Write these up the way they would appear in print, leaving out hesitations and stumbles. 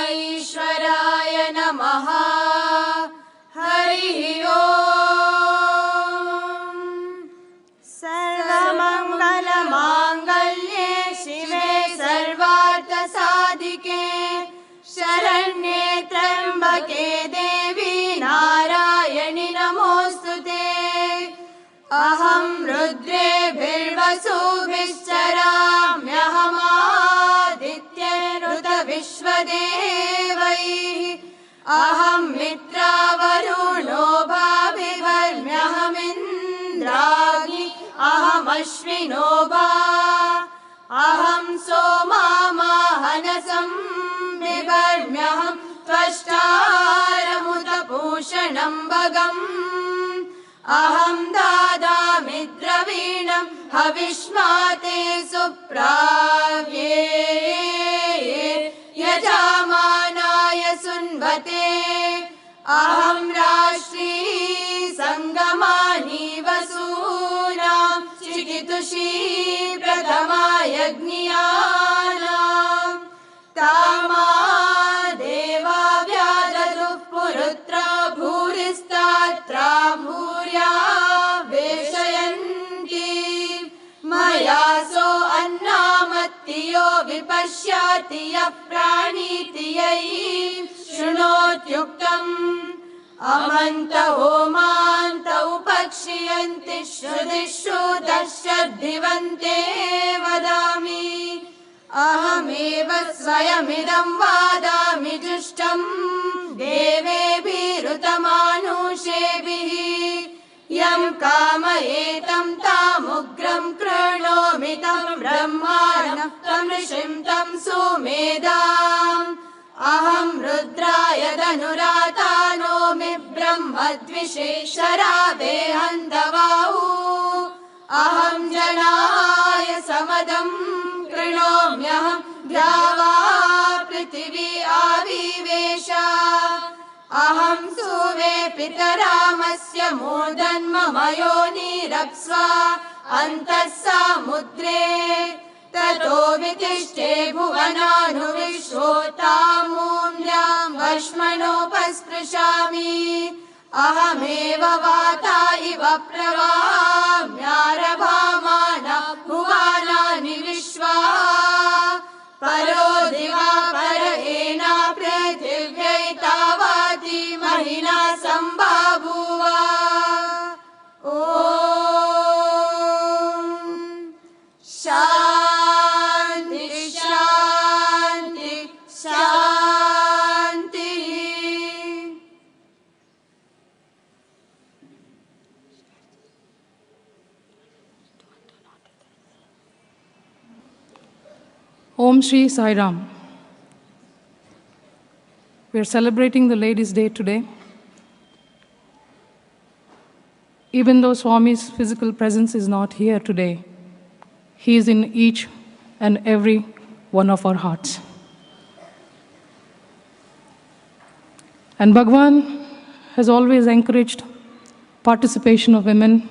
साईश्वराय नमः। हरिः ओम्। सर्वमङ्गलमाङ्गल्ये शिवे सर्वार्थसाधिके शरण्ये त्र्यम्बके देवी नारायणि नमोऽस्तुते। अहं रुद्रेभिर्वसुभिश्चराम्यहमादित्यैरुत विश्वदेवैः। अहं मित्रावरुणो भाभिवर्म्यहमिन्द्राग्नि अहमश्विनो भा। अहं सोमामाहनसं बिभर्म्यहं त्वष्टारमुदपूषणं भगम् अहं दादामि द्रवीणं हविष्माते सुप्राव्ये यजामानाय सुन्वते अहं राष्ट्री सङ्गमानि वसूनां चिकितुषी प्रथमा यज्ञियानां तामा देवा व्याददुः पुरुत्रा भूरिस्तात्रा भूर्या वेशयन्ति मया सो अन्नामत्तियो विपश्याति यः प्राणीति यै शृणोत्युक्तम् अमन्त होमान्त उपक्षियन्ति श्रुतिषु दश्यद्धिवन्ते वदामि अहमेव स्वयमिदं वादामि जुष्टं देवेभिरुतमानुषेभिः यं कामयेतं तामुग्रं कृणोमि तं ब्रह्माणं तं ऋषिं तं सुमेधाम् अहं रुद्राय धनुराता नोमि ब्रह्मद्विषे शरावे हन्तवाहु अहं जनाय समदं कृणोम्यहं द्यावा पृथिवी आविवेश अहं सुवे पितरामस्य मूर्धन्मम योनिरप्स्व अन्तः समुद्रे ततो वितिष्ठे भुवनानुविश्वोतामूल्यां वश्मनोपस्पृशामि अहमेव वाता इव प्रवाम्यारभामाना भुवानानि विश्वा परो दिवा पर एना पृथिव्यै महिना सम्बाभूव ॐ शान्ति शान्ति शान्तिः। Om Shri Sai Ram. We are celebrating the Ladies' Day today. Even though Swami's physical presence is not here today, he is in each and every one of our hearts. And Bhagwan has always encouraged participation of women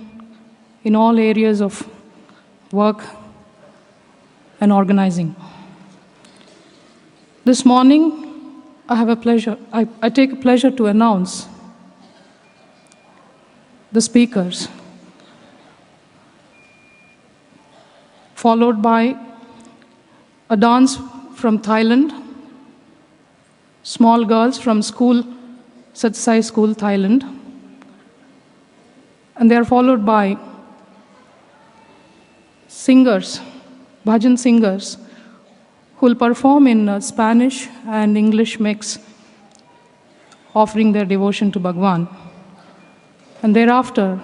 in all areas of work and organizing. This morning, I take a pleasure to announce the speakers, followed by a dance from Thailand, small girls from Satsai School, Thailand, and they are followed by singers, bhajan singers, who will perform in Spanish and English mix, offering their devotion to Bhagwan. And thereafter,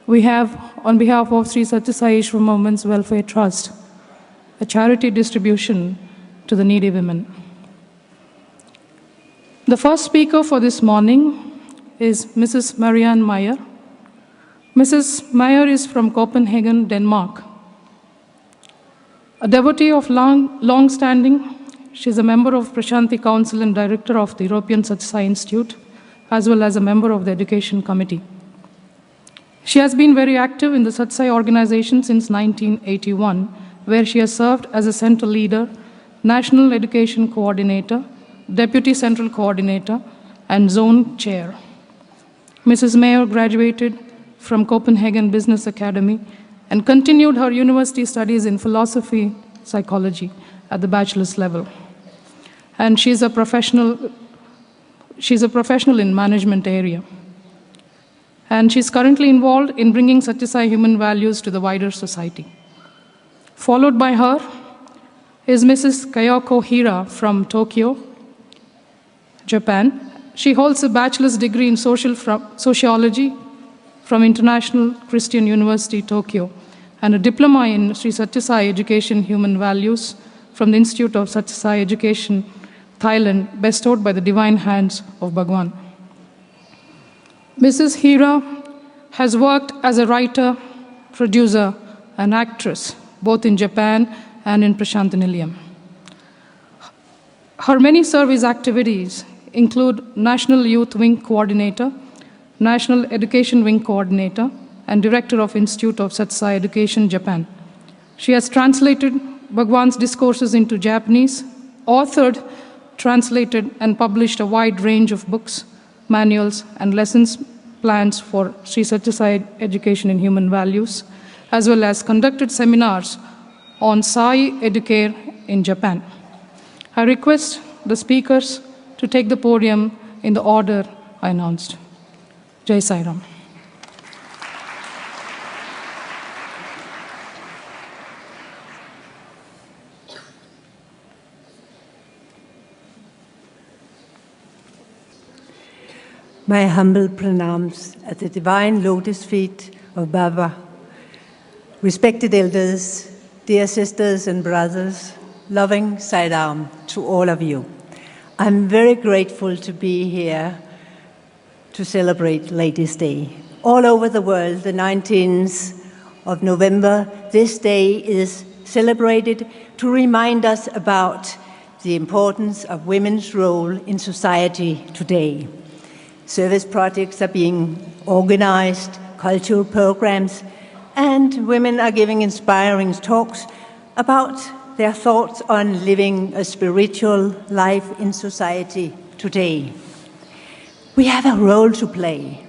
we have, on behalf of Sri Satya Sai Ishram Women's Welfare Trust, a charity distribution to the needy women. The first speaker for this morning is Mrs. Marianne Meyer. Mrs. Meyer is from Copenhagen, Denmark. A devotee of long standing, she is a member of Prashanti Council and director of the European Satya Sai Institute, as well as a member of the Education Committee. She has been very active in the Satya Sai organization since 1981, where she has served as a central leader, national education coordinator, deputy central coordinator, and zone chair. Mrs. Meyer graduated from Copenhagen Business Academy and continued her university studies in philosophy, psychology at the bachelor's level. And she's a professional in management area. And she's currently involved in bringing Satya Sai human values to the wider society. Followed by her is Mrs. Kayoko Hira from Tokyo, Japan. She holds a bachelor's degree in sociology from International Christian University, Tokyo, and a diploma in Sri Sathya Sai Education Human Values from the Institute of Sathya Sai Education, Thailand, bestowed by the divine hands of Bhagwan. Mrs. Hira has worked as a writer, producer, and actress, both in Japan and in Prasanthi Nilayam. Her many service activities include National Youth Wing Coordinator, National Education Wing Coordinator, and Director of Institute of Sathya Sai Education, Japan. She has translated Bhagwan's discourses into Japanese, authored, translated, and published a wide range of books, manuals, and lessons plans for Sri Sathya Sai Education in Human Values, as well as conducted seminars on Sai Educare in Japan. I request the speakers to take the podium in the order I announced. Jai Sai Ram. My humble pranams at the divine lotus feet of Baba. Respected elders, dear sisters and brothers, loving Sai Ram to all of you. I'm very grateful to be here to celebrate Ladies' Day. All over the world, the 19th of November, this day is celebrated to remind us about the importance of women's role in society today. Service projects are being organized, cultural programs, and women are giving inspiring talks about their thoughts on living a spiritual life in society today. We have a role to play.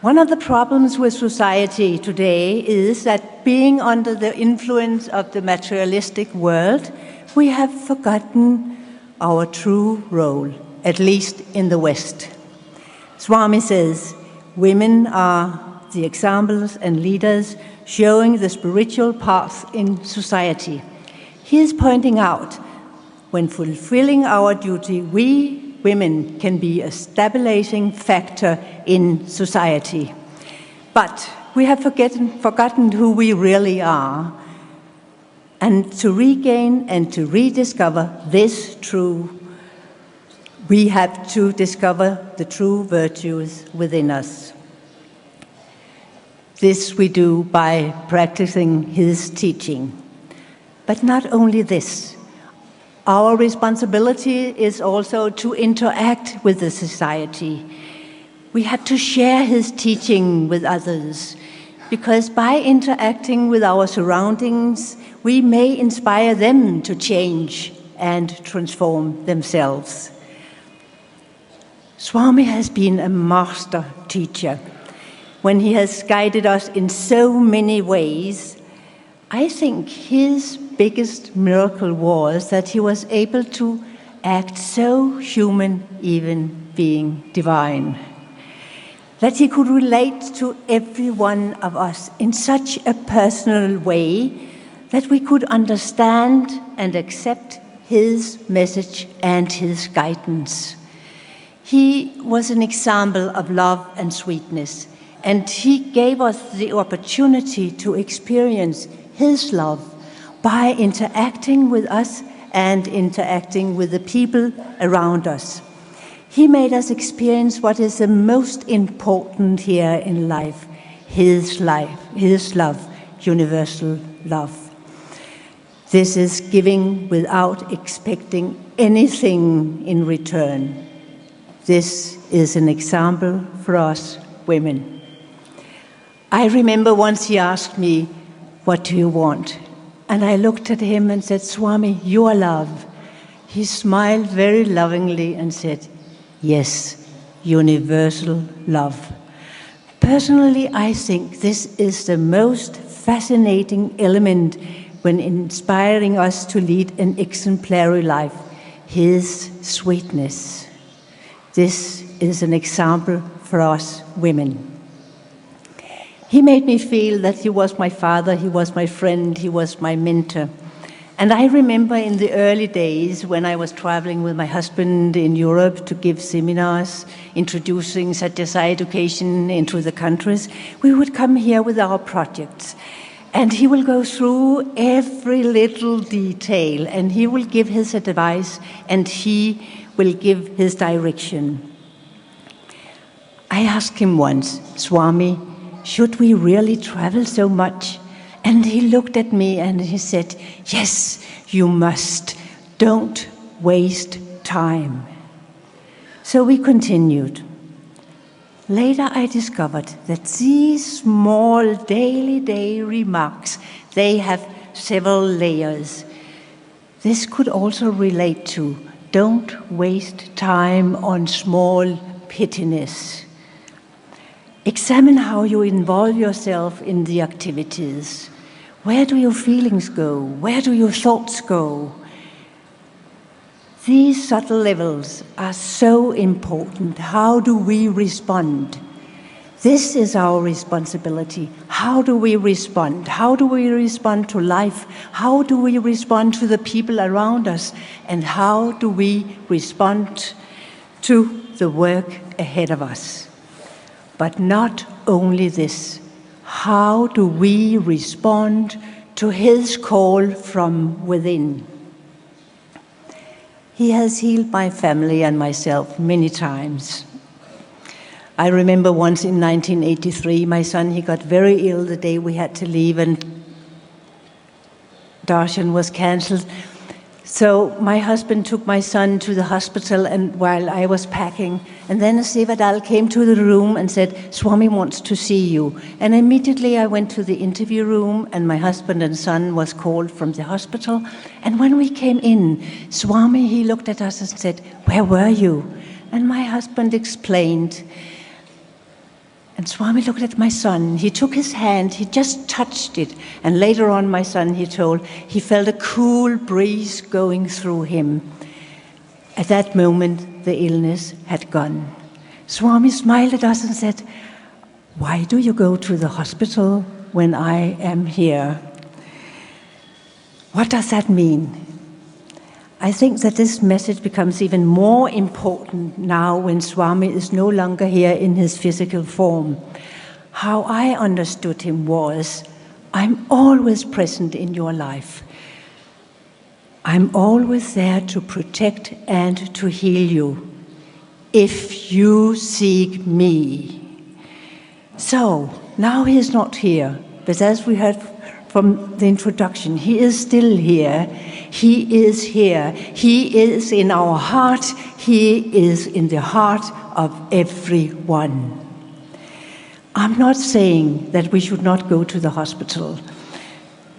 One of the problems with society today is that being under the influence of the materialistic world, we have forgotten our true role, at least in the West. Swami says, women are the examples and leaders showing the spiritual path in society. He is pointing out, when fulfilling our duty, we women can be a stabilizing factor in society. But we have forgotten who we really are. And to regain and to rediscover this true, we have to discover the true virtues within us. This we do by practicing his teaching. But not only this, our responsibility is also to interact with the society. We have to share his teaching with others, because by interacting with our surroundings, we may inspire them to change and transform themselves. Swami has been a master teacher. When he has guided us in so many ways, I think his biggest miracle was that he was able to act so human, even being divine. That he could relate to every one of us in such a personal way that we could understand and accept his message and his guidance. He was an example of love and sweetness, and he gave us the opportunity to experience his love by interacting with us and interacting with the people around us. He made us experience what is the most important here in life, his love, universal love. This is giving without expecting anything in return. This is an example for us women. I remember once he asked me, "What do you want?" And I looked at him and said, "Swami, your love." He smiled very lovingly and said, "Yes, universal love." Personally, I think this is the most fascinating element when inspiring us to lead an exemplary life, his sweetness. This is an example for us women. He made me feel that he was my father, he was my friend, he was my mentor. And I remember in the early days when I was traveling with my husband in Europe to give seminars introducing Sathya Sai education into the countries, we would come here with our projects. And he will go through every little detail, and he will give his advice, and he will give his direction. I asked him once, Swami, should we really travel so much? And he looked at me and he said, yes, you must. Don't waste time. So we continued. Later I discovered that these small daily remarks, they have several layers. This could also relate to don't waste time on small pettiness. Examine how you involve yourself in the activities. Where do your feelings go? Where do your thoughts go? These subtle levels are so important. How do we respond? This is our responsibility. How do we respond? How do we respond to life? How do we respond to the people around us? And how do we respond to the work ahead of us? But not only this, how do we respond to his call from within? He has healed my family and myself many times. I remember once in 1983, my son, he got very ill the day we had to leave and darshan was cancelled. So my husband took my son to the hospital and while I was packing, and then a Sevadal came to the room and said, Swami wants to see you. And immediately I went to the interview room and my husband and son was called from the hospital. And when we came in, Swami, he looked at us and said, where were you? And my husband explained. And Swami looked at my son. He took his hand, he just touched it. And later on, my son, he told, he felt a cool breeze going through him. At that moment, the illness had gone. Swami smiled at us and said, why do you go to the hospital when I am here? What does that mean? I think that this message becomes even more important now when Swami is no longer here in his physical form. How I understood him was, I'm always present in your life. I'm always there to protect and to heal you, if you seek me. So, now he is not here, but as we heard from the introduction, he is still here. He is here. He is in our heart. He is in the heart of everyone. I'm not saying that we should not go to the hospital.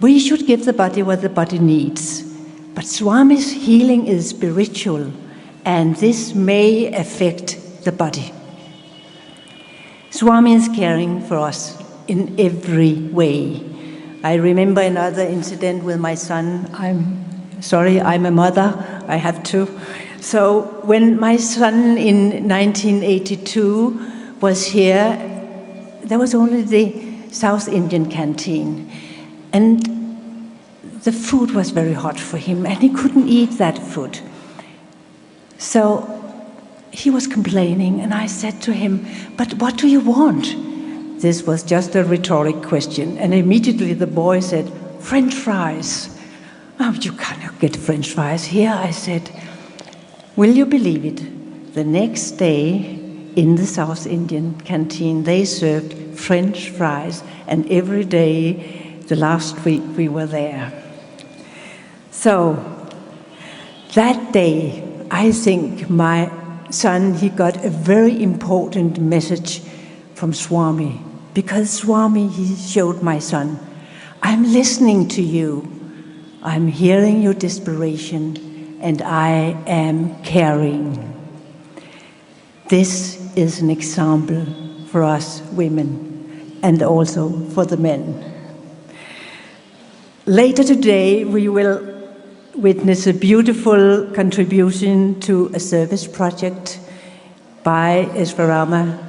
We should give the body what the body needs. But Swami's healing is spiritual, and this may affect the body. Swami is caring for us in every way. I remember another incident with my son. I'm a mother, I have to. So when my son in 1982 was here, there was only the South Indian canteen. And the food was very hot for him, and he couldn't eat that food. So he was complaining, and I said to him, but what do you want? This was just a rhetoric question, and immediately the boy said, French fries. Oh, you cannot get French fries here, I said. Will you believe it? The next day in the South Indian canteen, they served French fries, and every day the last week we were there. So that day, I think my son, he got a very important message from Swami, because Swami, he showed my son, I'm listening to you. I'm hearing your desperation, and I am caring. This is an example for us women, and also for the men. Later today, we will witness a beautiful contribution to a service project by Esvarama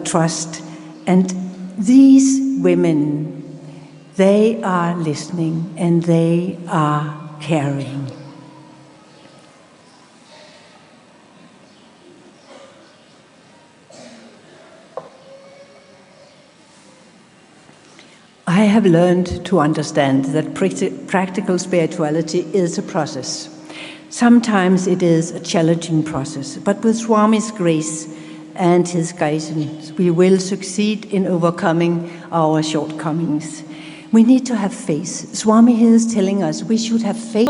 Trust. And these women, they are listening and they are caring. I have learned to understand that practical spirituality is a process. Sometimes it is a challenging process, but with Swami's grace and his guidance, we will succeed in overcoming our shortcomings. We need to have faith. Swami is telling us we should have faith.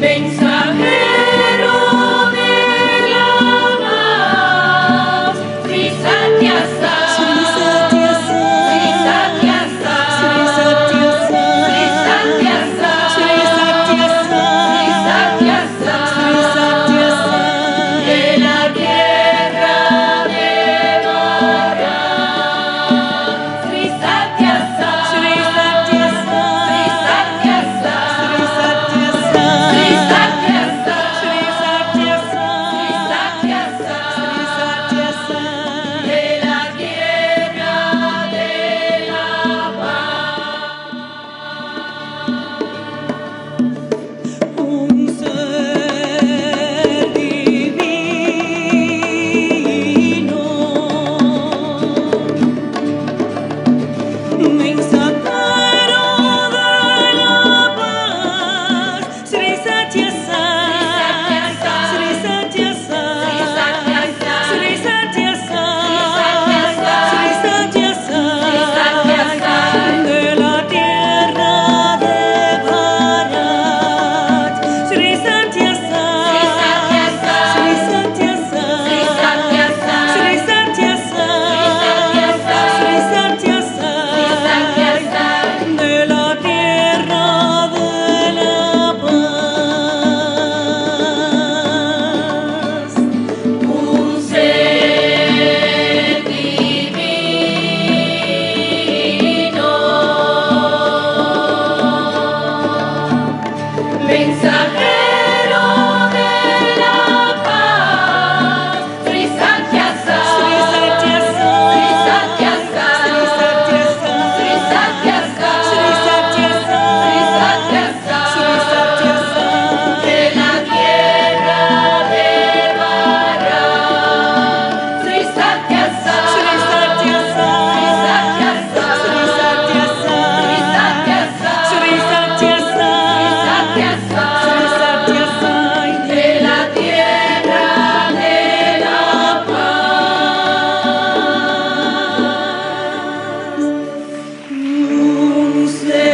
Mensajero de la paz, Sri Satya Sai, Sri Satya Sai, Sri Satya Sai, Sri Satya Sai, Sri Satya Sai, Sri Satya Sai, Sri Satya Sai, de la tierra de Bharat, Sri Satya Sai, Sri Satya Sai, Sri Satya Sai, Sri Satya Sai, Sri Satya Sai, Sri Satya Sai, Sri Satya Sai, de la tierra de la paz. Un ser divino, mensajero de la paz, Sri Satya Sai, Sri Satya Sai, Sri Satya Sai, Sri Satya Sai, de la tierra de Bharat, Sri Satya Sai, Sri Satya Sai, Sri Satya Sai, Sri Satya Sai, Sri Satya Sai, de la tierra de la paz. Un ser divino, mensajero de la paz, Sri Satya Sai, Sri Satya Sai, Sri Satya Sai, Sri Satya Sai, Sri Satya Sai, Sri Satya Sai, Sri Satya Sai, de la tierra de Bharat, Sri Satya Sai, Sri Satya Sai, Sri Satya Sai, Sri Satya Sai, Sri Satya Sai, Sri Satya Sai, Sri Satya Sai, de la tierra de la paz. Un ser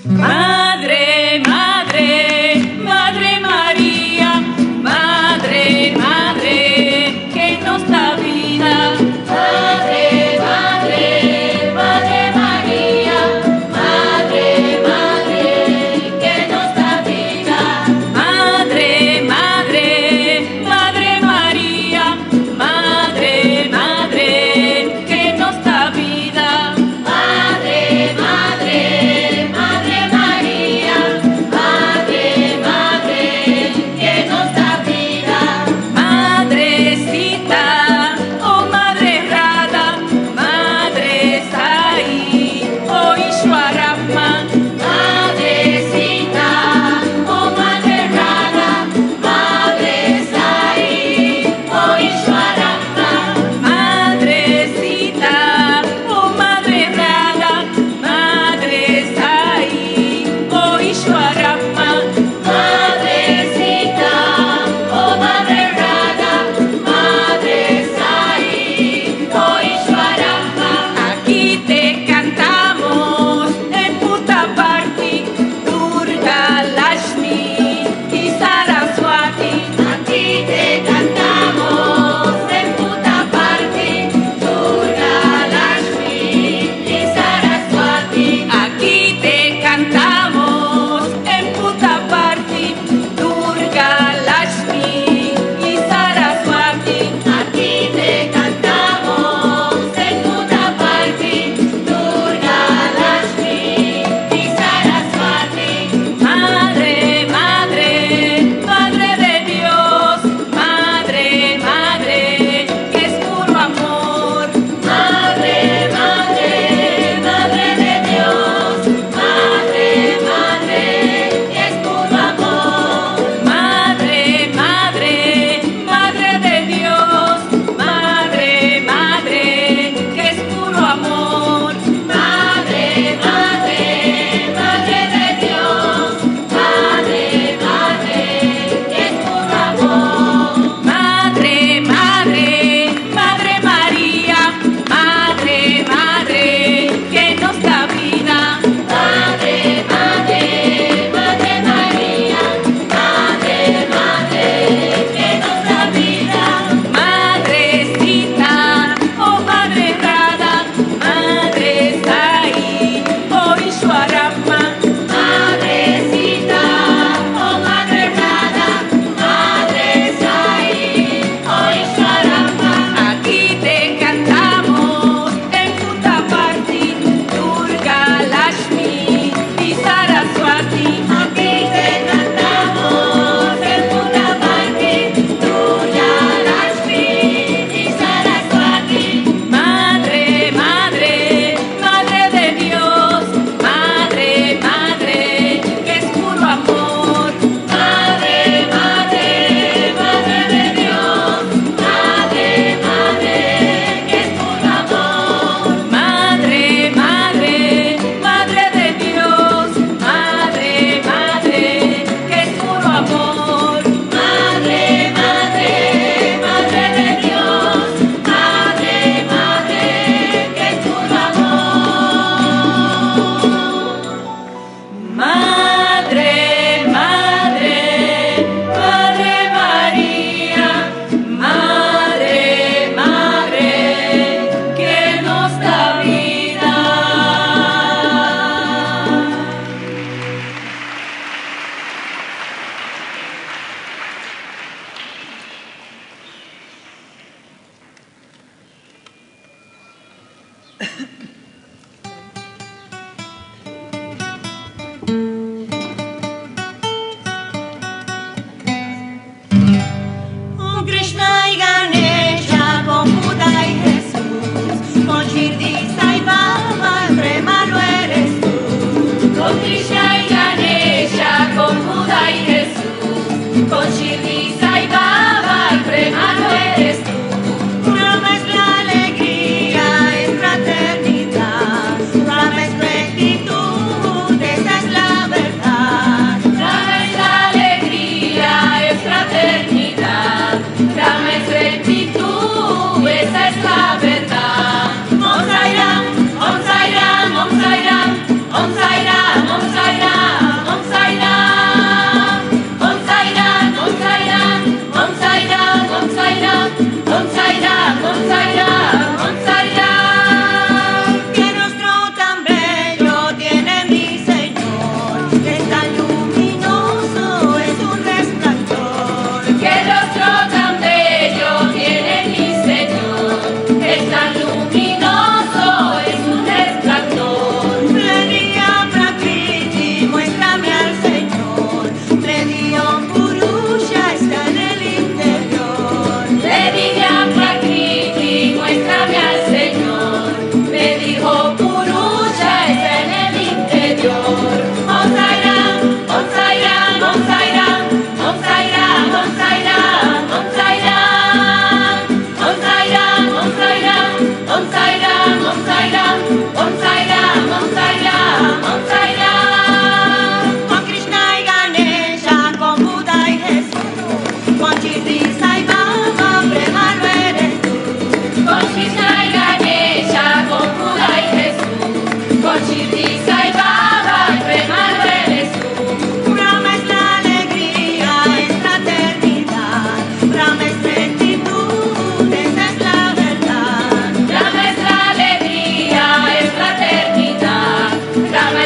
Madre, Madre, Madre María, Madre, Madre, que nos da vida. Madre, Madre, Madre María, Madre, Madre, que nos da vida. Madre, Madre, Madre María, Madre, Madre, que nos da vida. Madre, Madre, Madre María.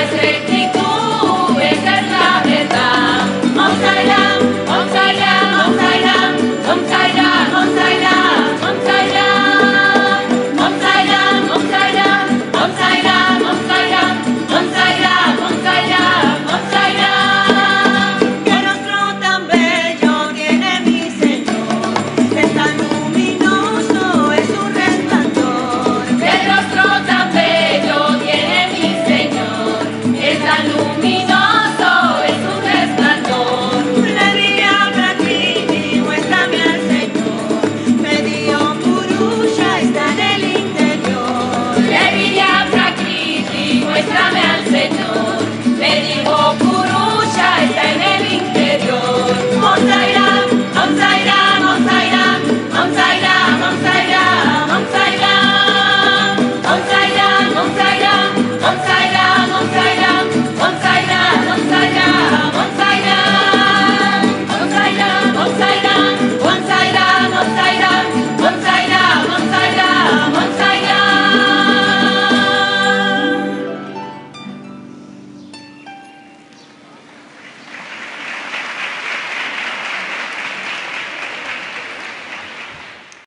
es rectitud, esa es la verdad. Om Sairam, Om Sairam, Om Sairam, Om Sairam, Om Sairam, Om Sairam, Om Sairam, Om Sairam, Om Sairam, Om Sairam, Om Sairam, Om Sairam, Om Sairam. Qué rostro tan bello tiene mi Señor, es tan luminoso, es su resplandor. Qué rostro tan bello tiene mi Señor, es tan luminoso, es su resplandor. María Prakriti, muéstrame al Señor, medio Purusha está en el interior. Leviya Prakriti, muéstrame al Señor, me dijo Purusha está en el interior. Om Sairam, Om Sairam, Om Sairam, Om Sairam, Om Sairam, Om Sairam, Om Sairam, Om Sairam, Om Sairam, Om Sairam, Om Sairam, Om Sairam, Om Sairam, Om Sairam, Om Sairam, Om Sairam, Om Sairam, Om Sairam, Om Sairam, Om Sairam.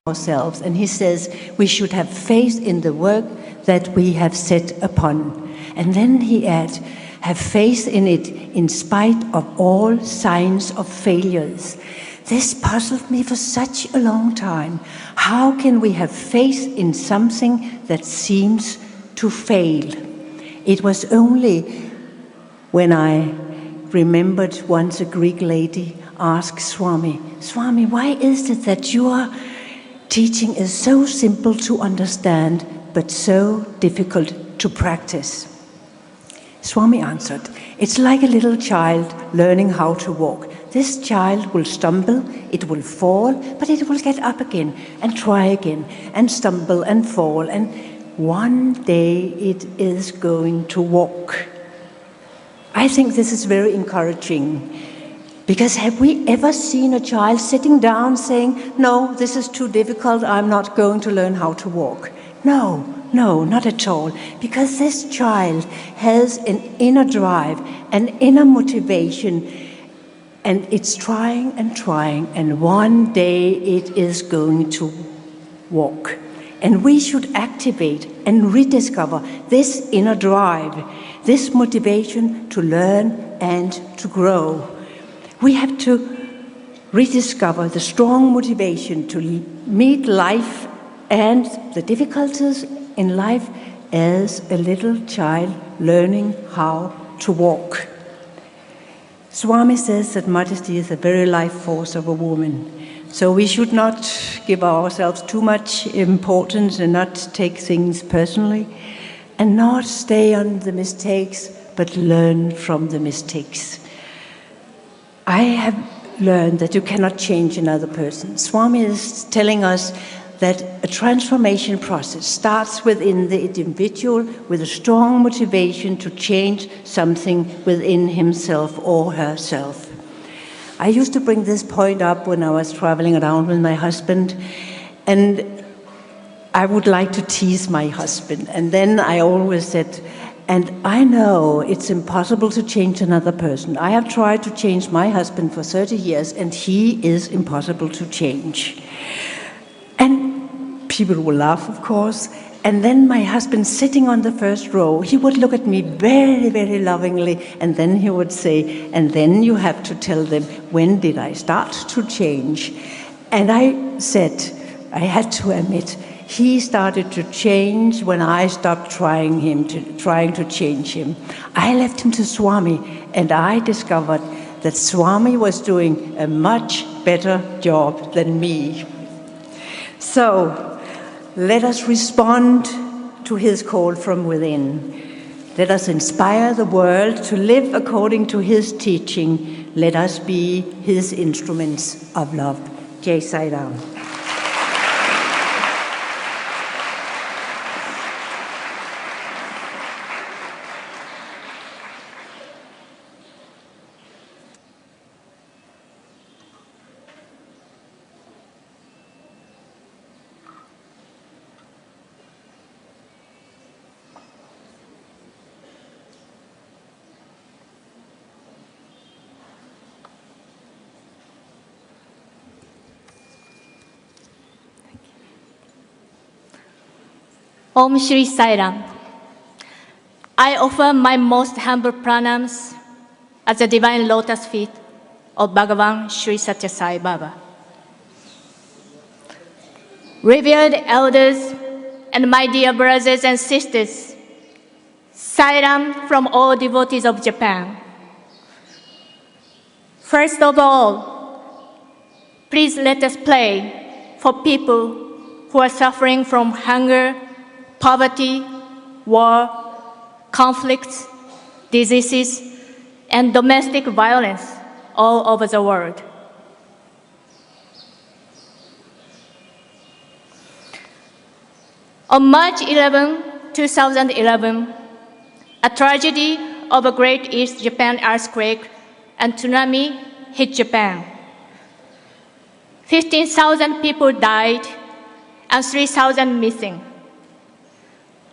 Ourselves, and he says we should have faith in the work that we have set upon. And then he adds, have faith in it in spite of all signs of failures. This puzzled me for such a long time. How can we have faith in something that seems to fail? It was only when I remembered once a Greek lady asked Swami, Swami, why is it that your teaching is so simple to understand, but so difficult to practice? Swami answered, it's like a little child learning how to walk. This child will stumble, it will fall, but it will get up again and try again and stumble and fall, and one day it is going to walk. I think this is very encouraging. Because have we ever seen a child sitting down saying, no, this is too difficult, I'm not going to learn how to walk? No, not at all. Because this child has an inner drive, an inner motivation, and it's trying, and one day it is going to walk. And we should activate and rediscover this inner drive, this motivation to learn and to grow. We have to rediscover the strong motivation to meet life and the difficulties in life as a little child learning how to walk. Swami says that modesty is the very life force of a woman. So we should not give ourselves too much importance and not take things personally and not stay on the mistakes, but learn from the mistakes. I have learned that you cannot change another person. Swami is telling us that a transformation process starts within the individual with a strong motivation to change something within himself or herself. I used to bring this point up when I was traveling around with my husband, and I would like to tease my husband. And then I always said, and I know it's impossible to change another person. I have tried to change my husband for 30 years, and he is impossible to change. And people will laugh, of course. And then my husband, sitting on the first row, he would look at me very, very lovingly, and then he would say, and then you have to tell them, when did I start to change? And I said, I had to admit, he started to change when I stopped trying to change him. I left him to Swami, and I discovered that Swami was doing a much better job than me. So, let us respond to his call from within. Let us inspire the world to live according to his teaching. Let us be his instruments of love. Jai Sai Ram. Om Shri Sai Ram. I offer my most humble pranams at the divine lotus feet of Bhagavan Sri Satya Sai Baba. Revered elders and my dear brothers and sisters, Sai Ram from all devotees of Japan. First of all, please let us pray for people who are suffering from hunger, poverty, war, conflicts, diseases, and domestic violence all over the world. On March 11, 2011, a tragedy of a great East Japan earthquake and tsunami hit Japan. 15,000 people died and 3,000 missing.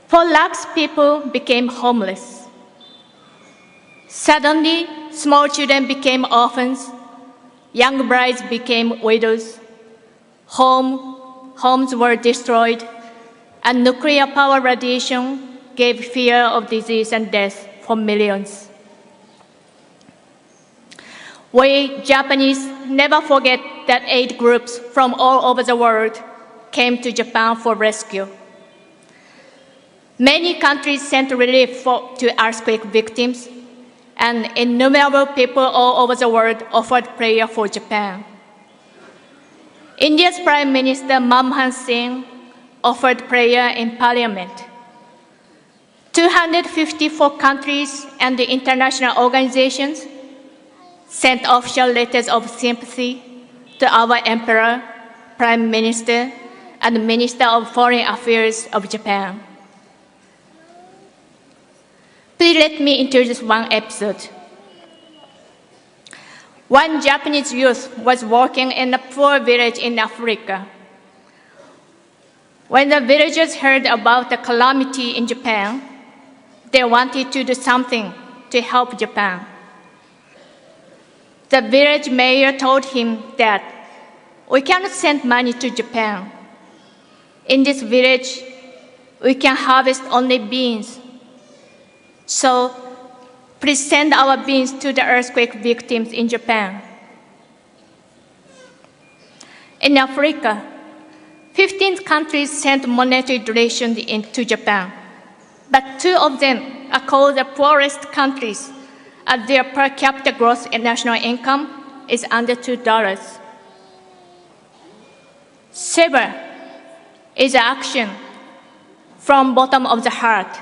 4 lakhs people became homeless. Suddenly, small children became orphans, young brides became widows, homes were destroyed, and nuclear power radiation gave fear of disease and death for millions. We Japanese never forget that 8 groups from all over the world came to Japan for rescue. Many countries sent relief to earthquake victims, and innumerable people all over the world offered prayer for Japan. India's Prime Minister Manmohan Singh offered prayer in Parliament. 254 countries and the international organizations sent official letters of sympathy to our Emperor, Prime Minister, and Minister of Foreign Affairs of Japan. Please let me introduce one episode. One Japanese youth was working in a poor village in Africa. When the villagers heard about the calamity in Japan, they wanted to do something to help Japan. The village mayor told him that we cannot send money to Japan. In this village, we can harvest only beans. So, please send our beans to the earthquake victims in Japan. In Africa, 15 countries sent monetary donations to Japan, but 2 of them are called the poorest countries, as their per capita gross national income is under $2. Savor is action from bottom of the heart,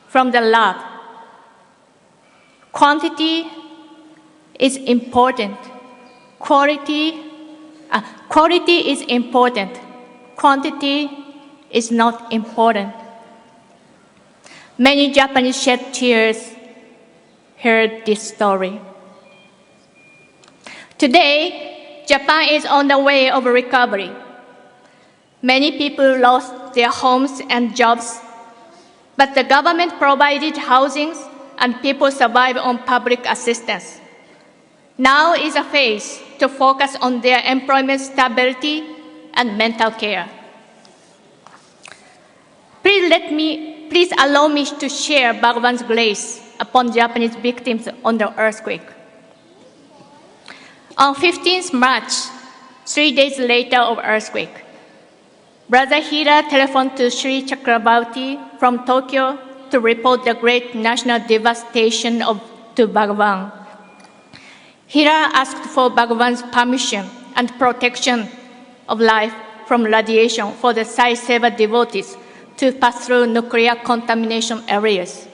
from the love. Quantity is important. Quality is important. Quantity is not important. Many Japanese shed tears heard this story. Today, Japan is on the way of recovery. Many people lost their homes and jobs, but the government provided housing and people survived on public assistance. Now is a phase to focus on their employment stability and mental care. Please allow me to share Bhagavan's grace upon Japanese victims on the earthquake. On 15th March, 3 days later of earthquake, Brother Hira telephoned to Sri Chakrabarti from Tokyo to report the great national devastation to Bhagavan. Hira asked for Bhagavan's permission and protection of life from radiation for the Sai Seva devotees to pass through nuclear contamination areas.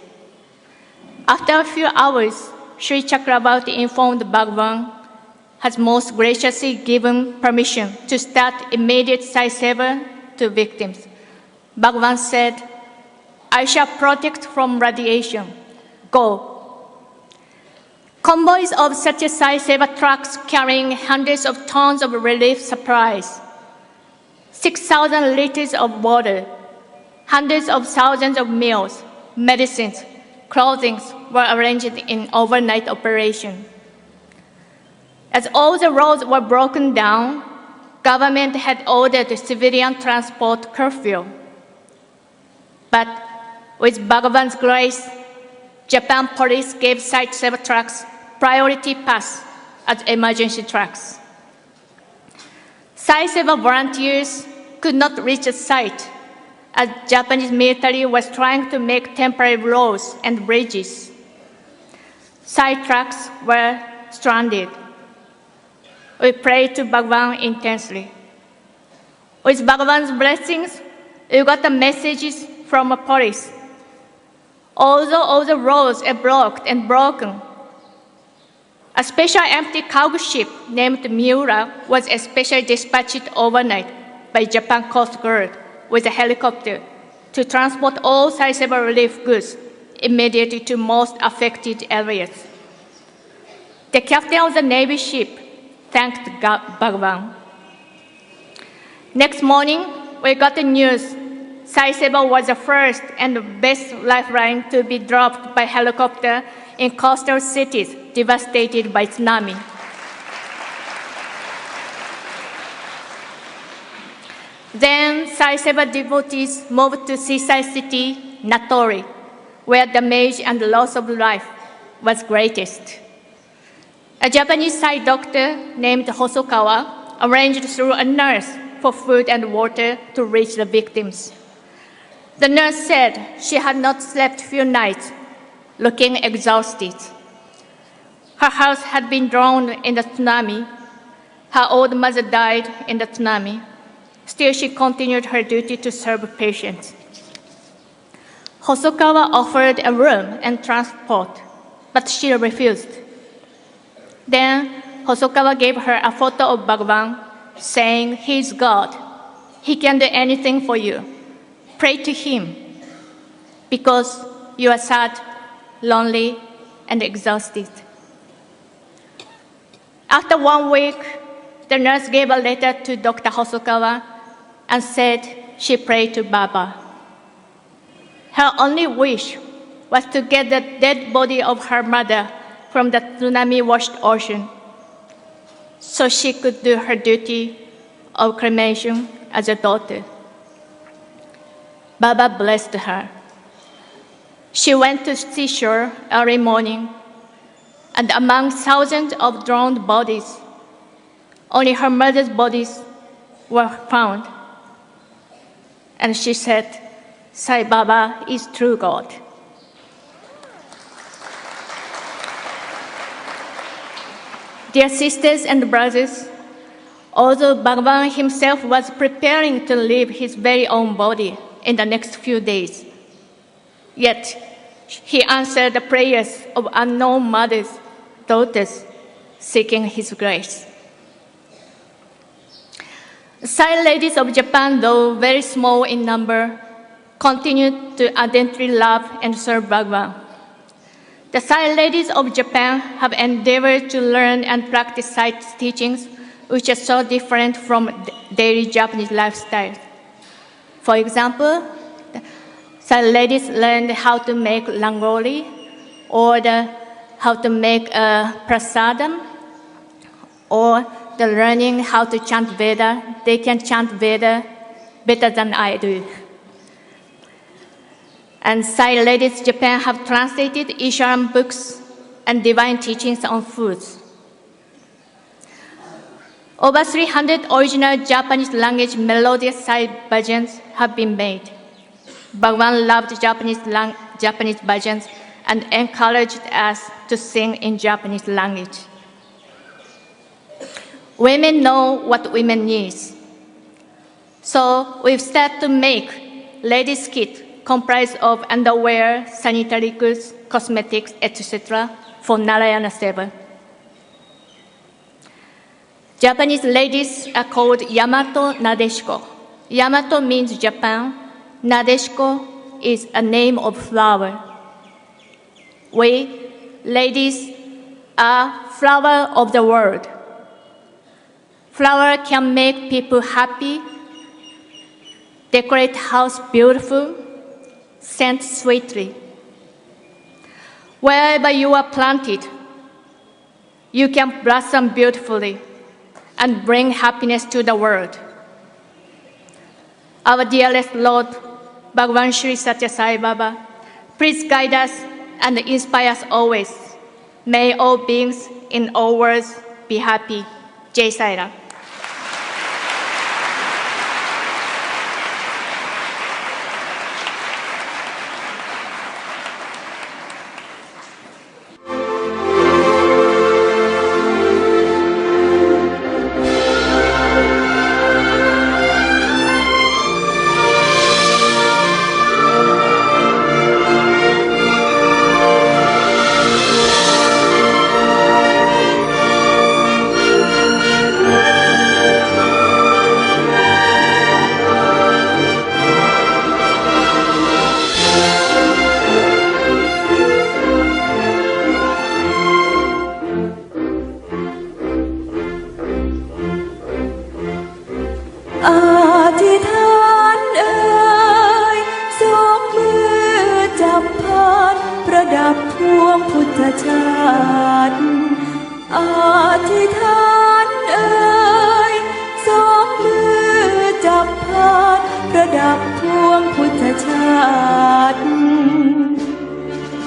After a few hours, Sri Chakrabarti informed Bhagavan has most graciously given permission to start immediate Sai Seva to victims. Bhagavan said, I shall protect from radiation. Go. Convoys of Satya Sai Seva trucks carrying hundreds of tons of relief supplies, 6,000 liters of water, hundreds of thousands of meals, medicines, clothing were arranged in overnight operation. As all the roads were broken down, government had ordered civilian transport curfew. But with Bhagavan's grace, Japan police gave Site 7 trucks priority pass as emergency trucks. Site 7 volunteers could not reach the site as Japanese military was trying to make temporary roads and bridges. Site trucks were stranded. We prayed to Bhagavan intensely. With Bhagavan's blessings, we got the messages from the police. Although all the roads are blocked and broken, a special empty cargo ship named Miura was especially dispatched overnight by Japan Coast Guard with a helicopter to transport all sizable relief goods immediately to most affected areas. The captain of the Navy ship thanked Bhagavan. Next morning, we got the news Site 7 was the first and the best lifeline to be dropped by helicopter in coastal cities devastated by tsunami. Then Site 7 devotees moved to seaside city Natori, where damage and loss of life was greatest. A Japanese site doctor named Hosokawa arranged through a nurse for food and water to reach the victims. The nurse said she had not slept few nights, looking exhausted. Her house had been drowned in the tsunami. Her old mother died in the tsunami. Still, she continued her duty to serve patients. Hosokawa offered a room and transport, but she refused. Then Hosokawa gave her a photo of Bhagavan, saying, "He is God. He can do anything for you. Pray to him, because you are sad, lonely, and exhausted." After 1 week, the nurse gave a letter to Dr. Hosokawa and said she prayed to Baba. Her only wish was to get the dead body of her mother from the tsunami-washed ocean, so she could do her duty of cremation as a daughter. Baba blessed her. She went to seashore early morning, and among thousands of drowned bodies, only her mother's bodies were found. And she said, "Sai Baba is true God." Dear sisters and brothers, although Bhagavan himself was preparing to leave his very own body in the next few days, yet he answered the prayers of unknown mothers, daughters, seeking his grace. Site ladies of Japan, though very small in number, continued to ardently love and serve Bhagavan. The Site ladies of Japan have endeavored to learn and practice Site teachings, which are so different from daily Japanese lifestyle. For example, Site ladies learned how to make rangoli, or how to make a prasadam, or the learning how to chant Veda. They can chant Veda better than I do. And Site ladies Japan have translated Isharan books and divine teachings on foods. Over 300 original Japanese language melodious Site bhajans have been made. Bhagavan loved Japanese bhajans and encouraged us to sing in Japanese language. Women know what women need. So we've started to make ladies' kit comprised of underwear, sanitary goods, cosmetics, etc. for Narayana Seva. Japanese ladies are called Yamato Nadeshiko. Yamato means Japan. Nadeshiko is a name of flower. We, ladies, are flower of the world. Flower can make people happy, decorate house beautiful, scent sweetly. Wherever you are planted, you can blossom beautifully and bring happiness to the world. Our dearest Lord Bhagavan Sri Satya Sai Baba, please guide us and inspire us always. May all beings in all worlds be happy. Jai Sai Ram.อธิษฐานสองมือจับพานประดับพวงพุทธชาติอธิษฐานสองมือจับพานประดับพวงพุทธชาติ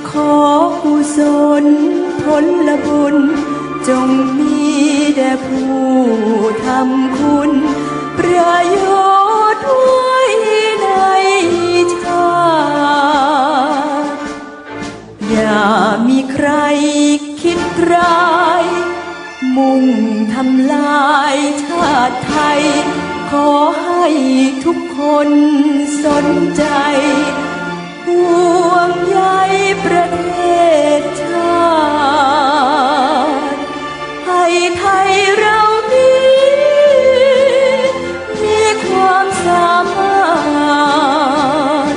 ขอกุศลผลบุญจงมีแด่ผู้ทำคุณประโยชน์ไว้ในชาติอย่ามีใครคิดร้ายมุ่งทำลายชาติไทยขอให้ทุกคนสนใจห่วงใยประเทศชาติให้ไทยเรานี้มีความสามารถ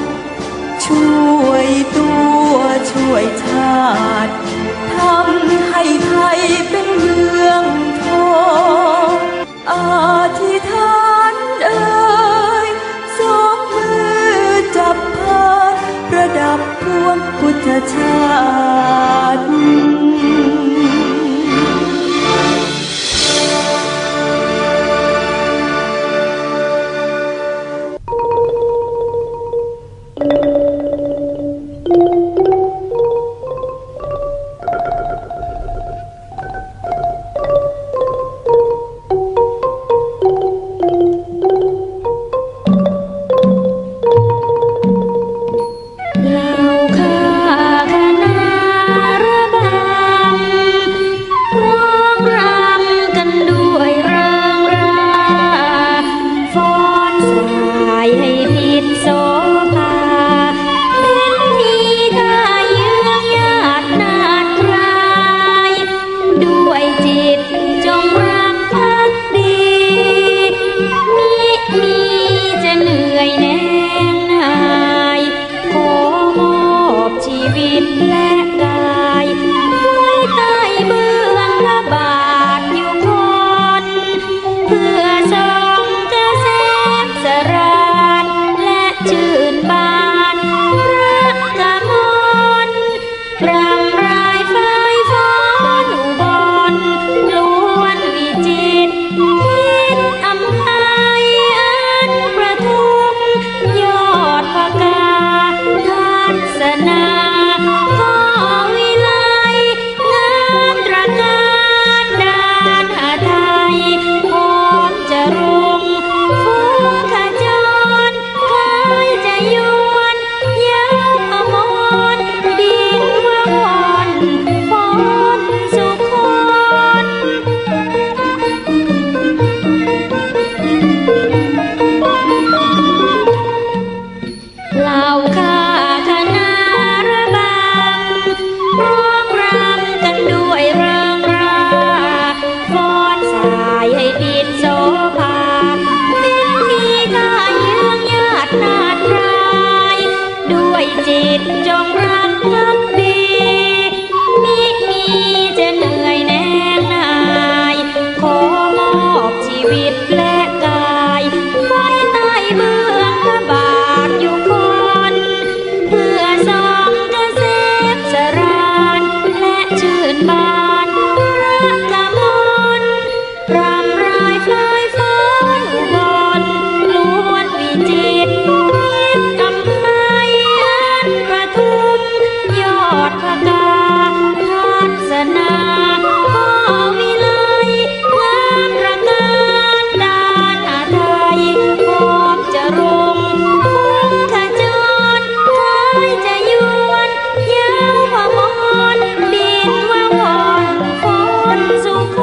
ช่วยตัวช่วยชาติทำให้ไทยเป็นเมืองทองอธิษฐานสองมือจับพานประดับพวงพุทธชาติ นาพ่อวิไลงามระการด้านอาไทยพร้อมจะรงฟุ้งขจรคล้ายจะยวนยาวพมรบินว่าผ่อนฝนสุข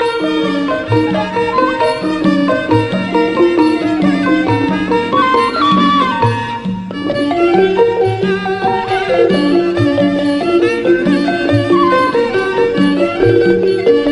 น Thank you.